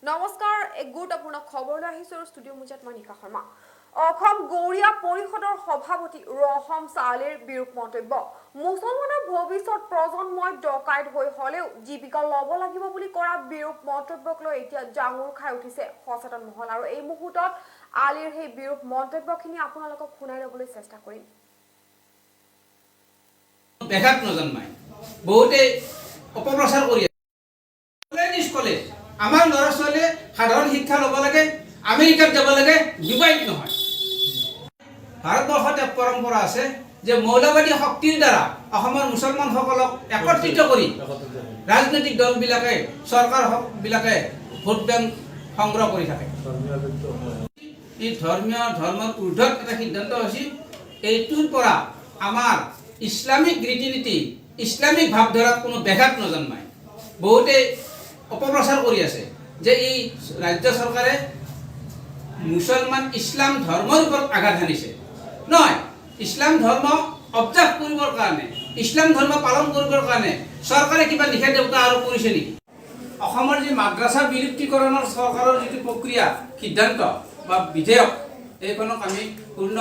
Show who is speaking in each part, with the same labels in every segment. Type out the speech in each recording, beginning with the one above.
Speaker 1: নমস্কাৰ এক গুৰুত্বপূৰ্ণ খবৰলৈ আহিছোঁ ষ্টুডিঅ' মুজাত মই নিকা শৰ্মা অসম গৌৰীয়া পৰিষদৰ সভাপতি ৰহম চালিৰ বিৰূপ মন্তব্য মুছলমানৰ ভৱিষ্যত প্ৰজন্মই ডকাইত হৈ হলেও জীৱিকা ল'ব লাগিব বুলি কৰা বিৰূপ মন্তব্যক লৈ এতিয়া জাঙুৰ খাই উঠিছে সচেতন মহল আৰু এই মুহূৰ্তত আলিৰ সেই বিৰূপ মন্তব্যখিনি আপোনালোকক শুনাই ল'বলৈ চেষ্টা কৰিম
Speaker 2: বেঘাত নজন্মায় বহুতে অপপ্ৰচাৰ কৰি আছে কলেজ আমাৰ ল'ৰা ছোৱালীয়ে সাধাৰণ শিক্ষা ল'ব লাগে আমেৰিকাত যাব লাগে ডুবাইত নহয় ভাৰতবৰ্ষত এক পৰম্পৰা আছে যে মৌলবাদী শক্তিৰ দ্বাৰা অসমৰ মুছলমানসকলক একত্ৰিত কৰি ৰাজনৈতিক দলবিলাকে চৰকাৰবিলাকে ভোট বেংক সংগ্ৰহ কৰি থাকে এই ধৰ্মৰ ঊৰ্ধত এটা সিদ্ধান্ত হৈছিল এইটোৰ পৰা আমাৰ ইছলামিক ৰীতি নীতি ইছলামিক ভাৱধাৰাত কোনো ব্যাঘাত নজন্মায় বহুতে অপপ্ৰচাৰ কৰি আছে যে এই ৰাজ্য চৰকাৰে মুছলমান ইছলাম ধৰ্মৰ ওপৰত আঘাত হানিছে নহয় ইছলাম ধৰ্ম অবজাৰ্ভ কৰিবৰ কাৰণে ইছলাম ধৰ্ম পালন কৰিবৰ কাৰণে চৰকাৰে কিবা নিষেধাজ্ঞা আৰোপ কৰিছে নেকি অসমৰ যি মাদ্ৰাছা বিলুপ্তিকৰণৰ চৰকাৰৰ যিটো প্ৰক্ৰিয়া সিদ্ধান্ত বা বিধেয়ক এইখনক আমি পূৰ্ণ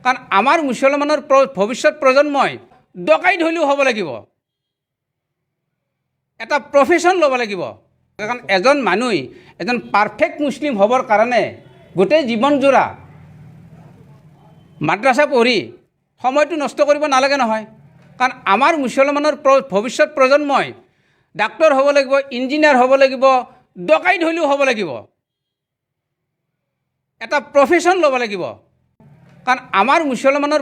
Speaker 2: কাৰণ আমাৰ মুছলমানৰ ভৱিষ্যত প্ৰজন্মই ডকাইত হ'লেও হ'ব লাগিব এটা প্ৰফেশ্যন ল'ব লাগিব কাৰণ এজন মানুহ এজন পাৰফেক্ট মুছলিম হ'বৰ কাৰণে গোটেই জীৱনজোৰা মাদ্ৰাছা পঢ়ি সময়টো নষ্ট কৰিব নালাগে নহয় কাৰণ আমাৰ মুছলমানৰ ভৱিষ্যত প্ৰজন্মই ডাক্তৰ হ'ব লাগিব ইঞ্জিনিয়াৰ হ'ব লাগিব ডকাইত হ'লেও হ'ব লাগিব এটা প্ৰফেশ্যন ল'ব লাগিব কাৰণ আমাৰ মুছলমানৰ